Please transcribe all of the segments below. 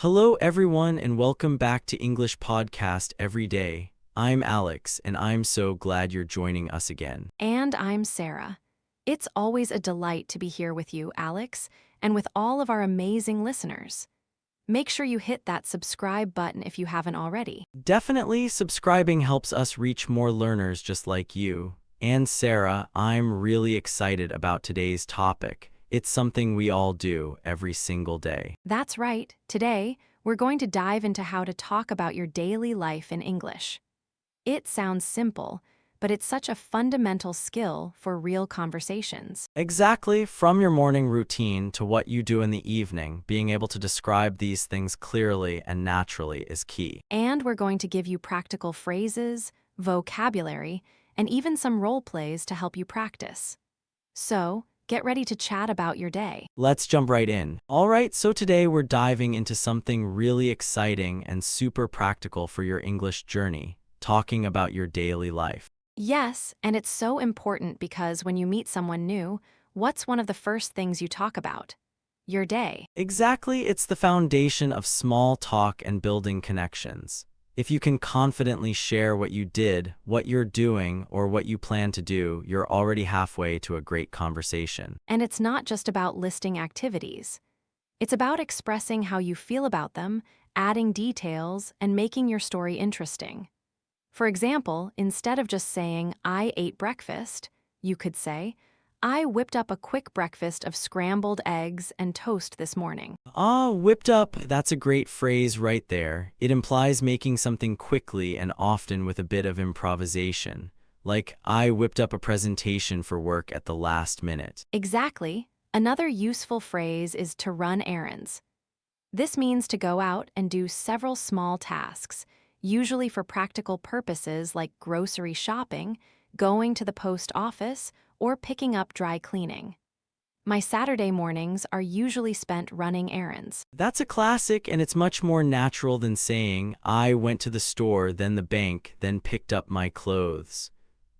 Hello, everyone, and welcome back to English Podcast Every Day. I'm Alex, and I'm so glad you're joining us again. And I'm Sarah. It's always a delight to be here with you, Alex, and with all of our amazing listeners. Make sure you hit that subscribe button if you haven't already. Definitely, subscribing helps us reach more learners just like you. And Sarah, I'm really excited about today's topic. It's something we all do every single day. That's right. Today, we're going to dive into how to talk about your daily life in English. It sounds simple, but it's such a fundamental skill for real conversations. Exactly, from your morning routine to what you do in the evening, being able to describe these things clearly and naturally is key. And we're going to give you practical phrases, vocabulary, and even some role plays to help you practice. So, get ready to chat about your day. Let's jump right in. All right, so today we're diving into something really exciting and super practical for your English journey, talking about your daily life. Yes, and it's so important because when you meet someone new, what's one of the first things you talk about? Your day. Exactly, it's the foundation of small talk and building connections. If you can confidently share what you did, what you're doing, or what you plan to do, you're already halfway to a great conversation. And it's not just about listing activities. It's about expressing how you feel about them, adding details, and making your story interesting. For example, instead of just saying, I ate breakfast, you could say, I whipped up a quick breakfast of scrambled eggs and toast this morning. Ah, whipped up, that's a great phrase right there. It implies making something quickly and often with a bit of improvisation. Like, I whipped up a presentation for work at the last minute. Exactly. Another useful phrase is to run errands. This means to go out and do several small tasks, usually for practical purposes like grocery shopping, going to the post office, or picking up dry cleaning. My Saturday mornings are usually spent running errands. That's a classic, and it's much more natural than saying, I went to the store, then the bank, then picked up my clothes.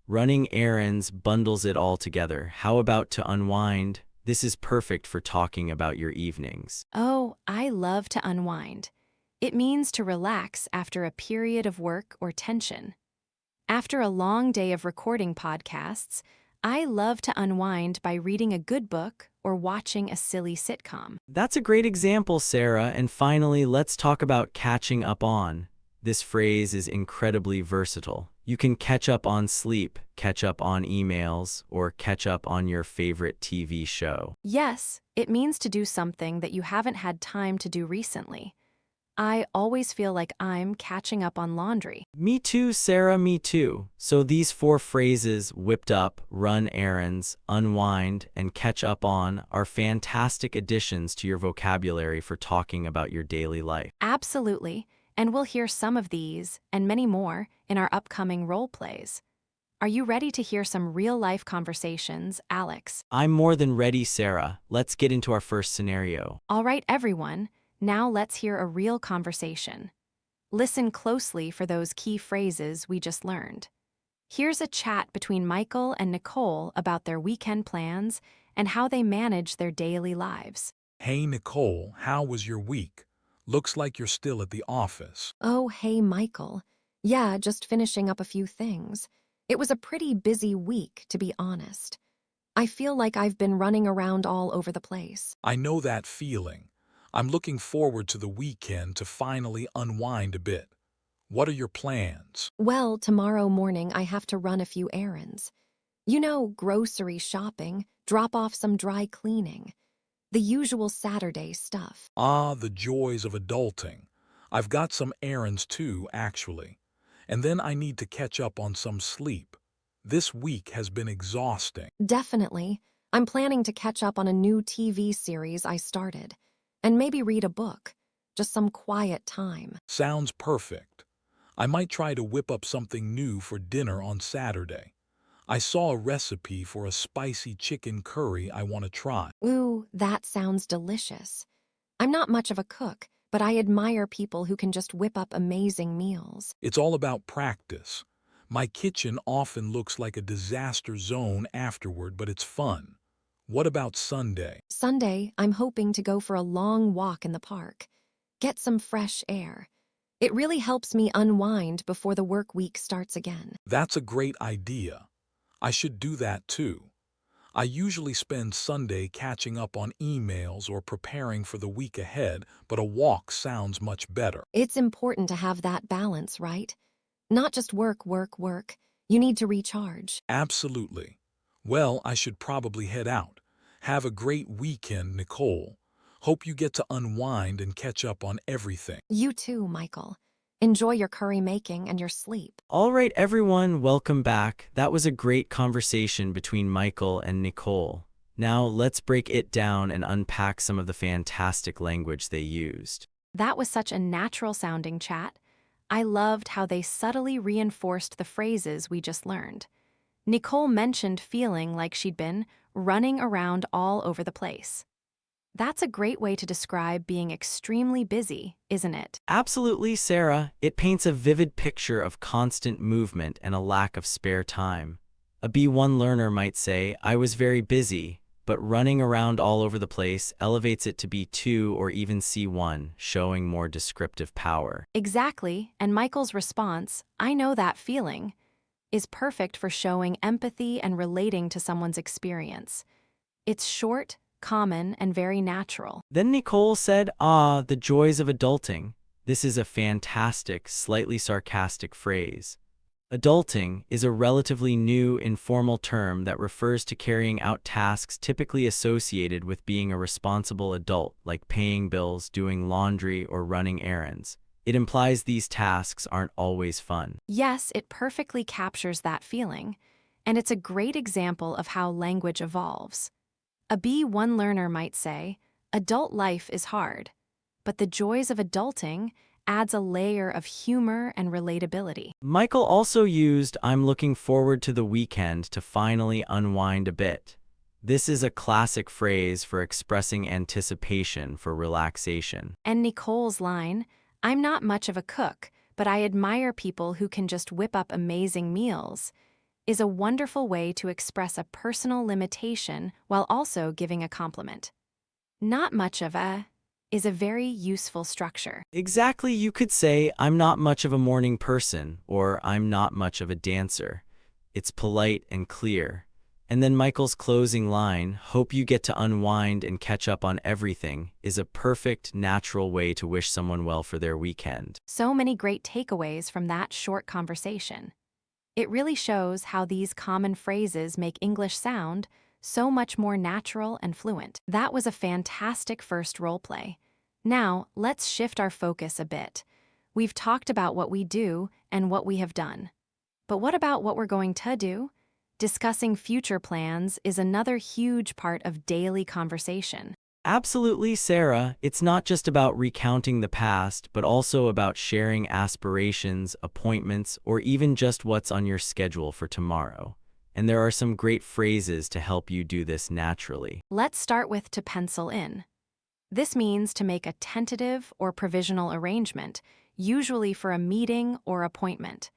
Running errands bundles it all together. How about to unwind? This is perfect for talking about your evenings. Oh, I love to unwind. It means to relax after a period of work or tension. After a long day of recording podcasts, I love to unwind by reading a good book or watching a silly sitcom. That's a great example, Sarah. And finally, let's talk about catching up on. This phrase is incredibly versatile. You can catch up on sleep, catch up on emails, or catch up on your favorite TV show. Yes, it means to do something that you haven't had time to do recently. I always feel like I'm catching up on laundry. Me too, Sarah, me too. So these four phrases, whipped up, run errands, unwind, and catch up on, are fantastic additions to your vocabulary for talking about your daily life. Absolutely, and we'll hear some of these and many more in our upcoming role plays. Are you ready to hear some real-life conversations, Alex? I'm more than ready, Sarah. Let's get into our first scenario. All right, everyone, now let's hear a real conversation. Listen closely for those key phrases we just learned. Here's a chat between Michael and Nicole about their weekend plans and how they manage their daily lives. Hey Nicole, how was your week? Looks like you're still at the office. Oh, hey, Michael. Yeah, just finishing up a few things. It was a pretty busy week, to be honest. I feel like I've been running around all over the place. I know that feeling. I'm looking forward to the weekend to finally unwind a bit. What are your plans? Well, tomorrow morning I have to run a few errands. You know, grocery shopping, drop off some dry cleaning. The usual Saturday stuff. Ah, the joys of adulting. I've got some errands too, actually. And then I need to catch up on some sleep. This week has been exhausting. Definitely. I'm planning to catch up on a new TV series I started. And maybe read a book. Just some quiet time. Sounds perfect. I might try to whip up something new for dinner on Saturday. I saw a recipe for a spicy chicken curry I want to try. Ooh, that sounds delicious. I'm not much of a cook, but I admire people who can just whip up amazing meals. It's all about practice. My kitchen often looks like a disaster zone afterward, but it's fun. What about Sunday? Sunday, I'm hoping to go for a long walk in the park. get some fresh air. It really helps me unwind before the work week starts again. That's a great idea. I should do that too. I usually spend Sunday catching up on emails or preparing for the week ahead, but a walk sounds much better. It's important to have that balance, right? Not just work, work, work. You need to recharge. Absolutely. Well, I should probably head out. Have a great weekend, Nicole. Hope you get to unwind and catch up on everything. You too, Michael. Enjoy your curry making and your sleep. All right, everyone, welcome back. That was a great conversation between Michael and Nicole. Now, let's break it down and unpack some of the fantastic language they used. That was such a natural sounding chat. I loved how they subtly reinforced the phrases we just learned. Nicole mentioned feeling like she'd been running around all over the place. That's a great way to describe being extremely busy, isn't it? Absolutely, Sarah. It paints a vivid picture of constant movement and a lack of spare time. A B1 learner might say, I was very busy, but running around all over the place elevates it to B2 or even C1, showing more descriptive power. Exactly, and Michael's response, I know that feeling, is perfect for showing empathy and relating to someone's experience. It's short, common, and very natural. Then Nicole said, the joys of adulting. This is a fantastic, slightly sarcastic phrase. Adulting is a relatively new, informal term that refers to carrying out tasks typically associated with being a responsible adult, like paying bills, doing laundry, or running errands. It implies these tasks aren't always fun. Yes, it perfectly captures that feeling, and it's a great example of how language evolves. A B1 learner might say, adult life is hard, but the joys of adulting adds a layer of humor and relatability. Michael also used, I'm looking forward to the weekend to finally unwind a bit. This is a classic phrase for expressing anticipation for relaxation. And Nicole's line, I'm not much of a cook, but I admire people who can just whip up amazing meals, is a wonderful way to express a personal limitation while also giving a compliment. Not much of a is a very useful structure. Exactly, you could say, I'm not much of a morning person, or I'm not much of a dancer. It's polite and clear. And then Michael's closing line, hope you get to unwind and catch up on everything, is a perfect, natural way to wish someone well for their weekend. So many great takeaways from that short conversation. It really shows how these common phrases make English sound so much more natural and fluent. That was a fantastic first role play. Now, let's shift our focus a bit. We've talked about what we do and what we have done. But what about what we're going to do? Discussing future plans is another huge part of daily conversation. Absolutely, Sarah. It's not just about recounting the past, but also about sharing aspirations, appointments, or even just what's on your schedule for tomorrow. And there are some great phrases to help you do this naturally. Let's start with to pencil in. This means to make a tentative or provisional arrangement, usually for a meeting or appointment.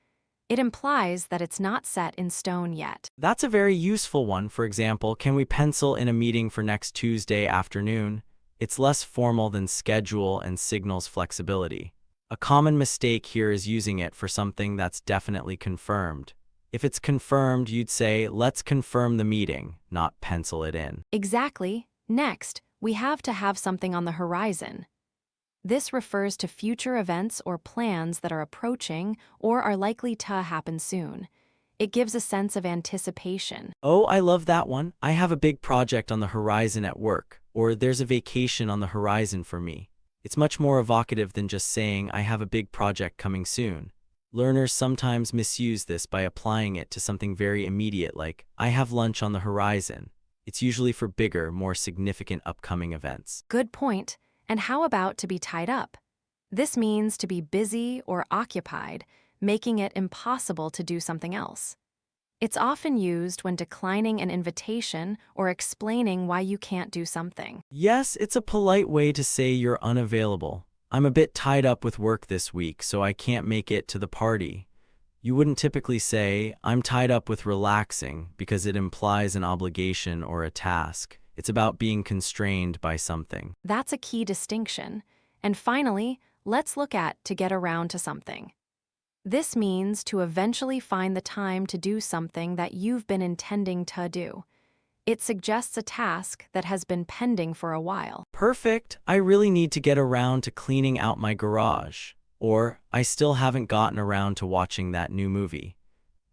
It implies that it's not set in stone yet. That's a very useful one. For example, can we pencil in a meeting for next Tuesday afternoon? It's less formal than schedule and signals flexibility. A common mistake here is using it for something that's definitely confirmed. If it's confirmed, you'd say, let's confirm the meeting, not pencil it in. Exactly. Next, we have to have something on the horizon. This refers to future events or plans that are approaching or are likely to happen soon. It gives a sense of anticipation. Oh, I love that one. I have a big project on the horizon at work, or there's a vacation on the horizon for me. It's much more evocative than just saying, I have a big project coming soon. Learners sometimes misuse this by applying it to something very immediate like, I have lunch on the horizon. It's usually for bigger, more significant upcoming events. Good point. And how about to be tied up? This means to be busy or occupied, making it impossible to do something else. It's often used when declining an invitation or explaining why you can't do something. Yes, it's a polite way to say you're unavailable. I'm a bit tied up with work this week, so I can't make it to the party. You wouldn't typically say, I'm tied up with relaxing, because it implies an obligation or a task. It's about being constrained by something. That's a key distinction, And finally, let's look at to get around to something. This means to eventually find the time to do something that you've been intending to do. It suggests a task that has been pending for a while. Perfect. I really need to get around to cleaning out my garage. Or, I still haven't gotten around to watching that new movie.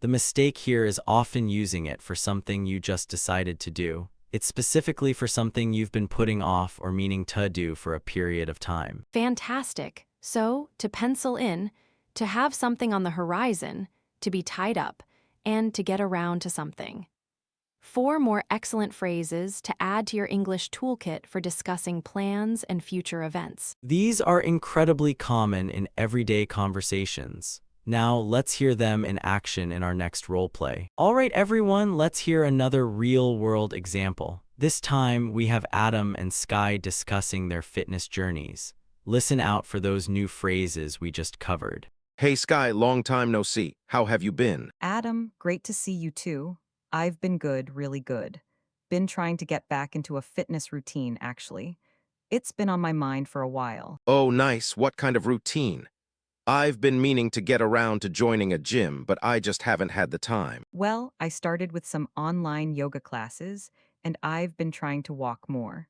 The mistake here is often using it for something you just decided to do. It's specifically for something you've been putting off or meaning to do for a period of time. Fantastic. So, to pencil in, to have something on the horizon, to be tied up, and to get around to something. 4 more excellent phrases to add to your English toolkit for discussing plans and future events. These are incredibly common in everyday conversations. Now, let's hear them in action in our next role play. All right, everyone, let's hear another real-world example. This time, we have Adam and Sky discussing their fitness journeys. Listen out for those new phrases we just covered. Hey Sky, long time no see. How have you been? Adam, great to see you too. I've been good, really good. Been trying to get back into a fitness routine, actually. It's been on my mind for a while. Oh, nice. What kind of routine? I've been meaning to get around to joining a gym, but I just haven't had the time. Well, I started with some online yoga classes, and I've been trying to walk more.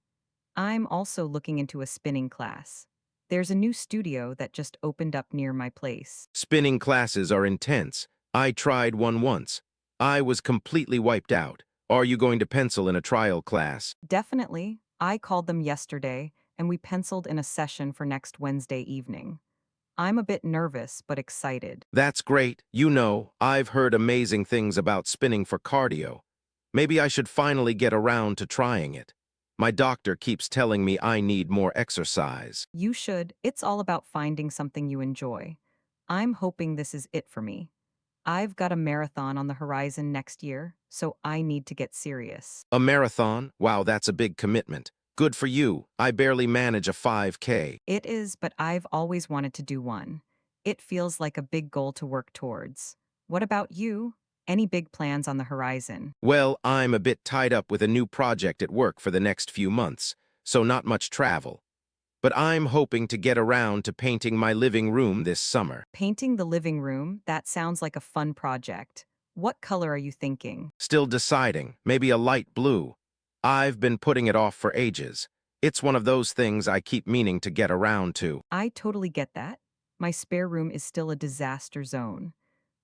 I'm also looking into a spinning class. There's a new studio that just opened up near my place. Spinning classes are intense. I tried one once. I was completely wiped out. Are you going to pencil in a trial class? Definitely. I called them yesterday, and we penciled in a session for next Wednesday evening. I'm a bit nervous, but excited. That's great. You know, I've heard amazing things about spinning for cardio. Maybe I should finally get around to trying it. My doctor keeps telling me I need more exercise. You should. It's all about finding something you enjoy. I'm hoping this is it for me. I've got a marathon on the horizon next year, so I need to get serious. A marathon? Wow, that's a big commitment. Good for you. I barely manage a 5K. It is, but I've always wanted to do one. It feels like a big goal to work towards. What about you? Any big plans on the horizon? Well, I'm a bit tied up with a new project at work for the next few months, so not much travel. But I'm hoping to get around to painting my living room this summer. Painting the living room? That sounds like a fun project. What color are you thinking? Still deciding, maybe a light blue. I've been putting it off for ages. It's one of those things I keep meaning to get around to. I totally get that. My spare room is still a disaster zone.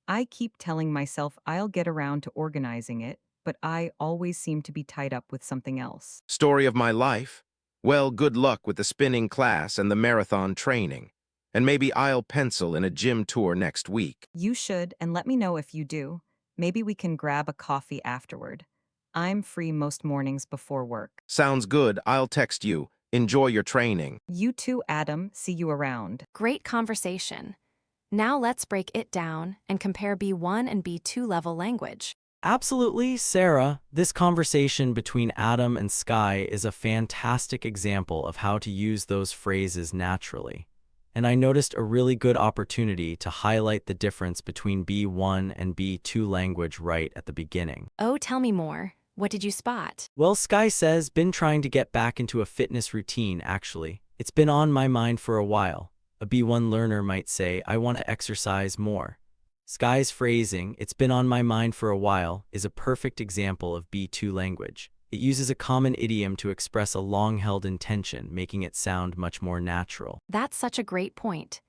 I keep telling myself I'll get around to organizing it, but I always seem to be tied up with something else. Story of my life? Well, good luck with the spinning class and the marathon training. And maybe I'll pencil in a gym tour next week. You should, and let me know if you do. Maybe we can grab a coffee afterward. I'm free most mornings before work. Sounds good. I'll text you. Enjoy your training. You too, Adam. See you around. Great conversation. Now let's break it down and compare B1 and B2 level language. Absolutely, Sarah. This conversation between Adam and Sky is a fantastic example of how to use those phrases naturally. And I noticed a really good opportunity to highlight the difference between B1 and B2 language right at the beginning. Oh, tell me more. What did you spot? Well, Sky says, been trying to get back into a fitness routine, actually. It's been on my mind for a while. A B1 learner might say, I want to exercise more. Sky's phrasing, it's been on my mind for a while, is a perfect example of B2 language. It uses a common idiom to express a long-held intention, making it sound much more natural. That's such a great point.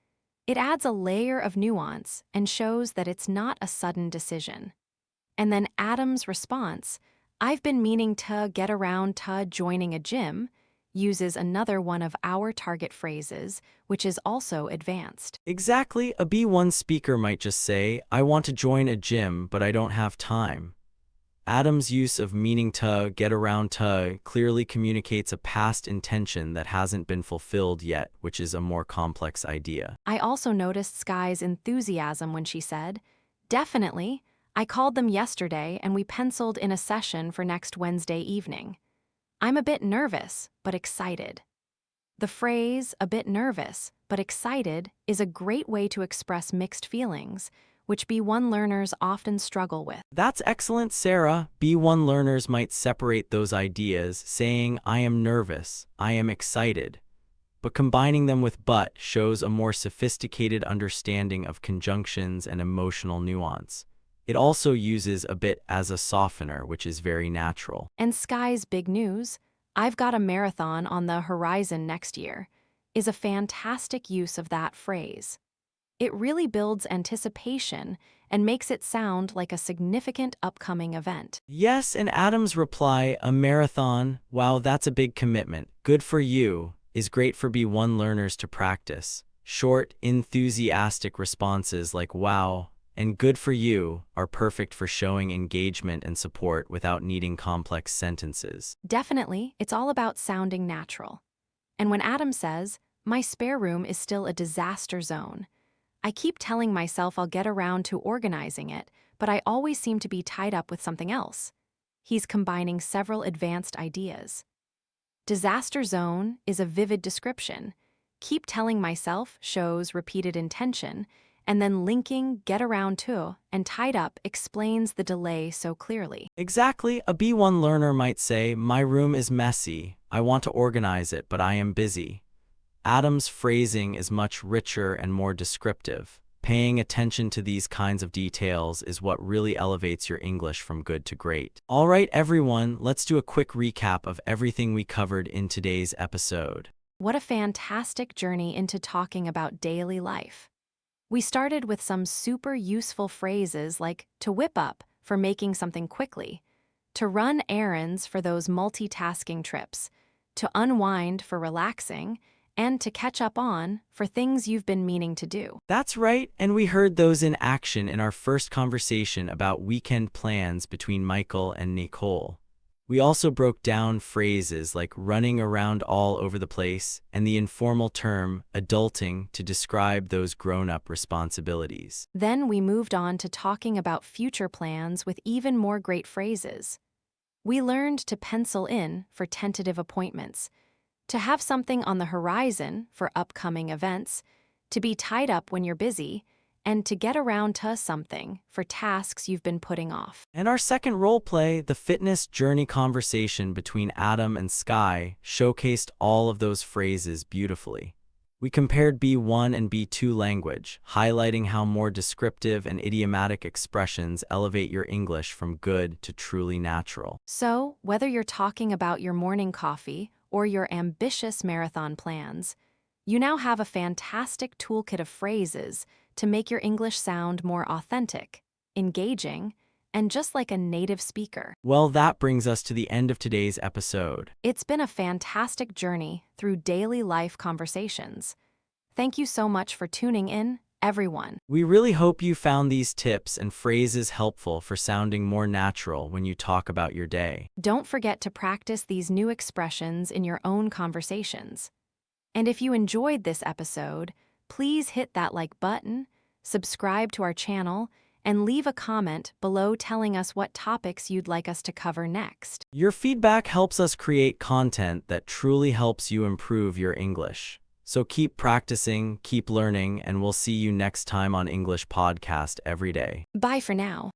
It adds a layer of nuance and shows that it's not a sudden decision. And then Adam's response, I've been meaning to get around to joining a gym, uses another one of our target phrases, which is also advanced. Exactly, a B1 speaker might just say, I want to join a gym, but I don't have time. Adam's use of meaning to, get around to, clearly communicates a past intention that hasn't been fulfilled yet, which is a more complex idea. I also noticed Sky's enthusiasm when she said, definitely. I called them yesterday and we penciled in a session for next Wednesday evening. I'm a bit nervous, but excited. The phrase, a bit nervous, but excited, is a great way to express mixed feelings, which B1 learners often struggle with. That's excellent, Sarah. B1 learners might separate those ideas, saying, I am nervous, I am excited. but combining them with but shows a more sophisticated understanding of conjunctions and emotional nuance. It also uses a bit as a softener, which is very natural. And Sky's big news, "I've got a marathon on the horizon next year," is a fantastic use of that phrase. It really builds anticipation and makes it sound like a significant upcoming event. Yes, and Adam's reply, a marathon, wow, that's a big commitment. Good for you, is great for B1 learners to practice. Short, enthusiastic responses like wow and good for you are perfect for showing engagement and support without needing complex sentences. Definitely, it's all about sounding natural. And when Adam says, "My spare room is still a disaster zone," I keep telling myself I'll get around to organizing it, but I always seem to be tied up with something else. He's combining several advanced ideas. Disaster zone is a vivid description. Keep telling myself shows repeated intention, and then linking get around to and tied up explains the delay so clearly. Exactly, a B1 learner might say, my room is messy, I want to organize it, but I am busy. Adam's phrasing is much richer and more descriptive. Paying attention to these kinds of details is what really elevates your English from good to great. All right, everyone, let's do a quick recap of everything we covered in today's episode. What a fantastic journey into talking about daily life. We started with some super useful phrases like to whip up for making something quickly, to run errands for those multitasking trips, to unwind for relaxing, and to catch up on for things you've been meaning to do. That's right, and we heard those in action in our first conversation about weekend plans between Michael and Nicole. We also broke down phrases like running around all over the place and the informal term adulting to describe those grown-up responsibilities. Then we moved on to talking about future plans with even more great phrases. We learned to pencil in for tentative appointments, to have something on the horizon for upcoming events, to be tied up when you're busy, and to get around to something for tasks you've been putting off. And our second role play, the fitness journey conversation between Adam and Sky, showcased all of those phrases beautifully. We compared B1 and B2 language, highlighting how more descriptive and idiomatic expressions elevate your English from good to truly natural. So, whether you're talking about your morning coffee or your ambitious marathon plans, you now have a fantastic toolkit of phrases to make your English sound more authentic, engaging, and just like a native speaker. Well, that brings us to the end of today's episode. It's been a fantastic journey through daily life conversations. Thank you so much for tuning in, everyone. We really hope you found these tips and phrases helpful for sounding more natural when you talk about your day. Don't forget to practice these new expressions in your own conversations. And if you enjoyed this episode, please hit that like button, subscribe to our channel, and leave a comment below telling us what topics you'd like us to cover next. Your feedback helps us create content that truly helps you improve your English. So keep practicing, keep learning, and we'll see you next time on English Podcast every day. Bye for now.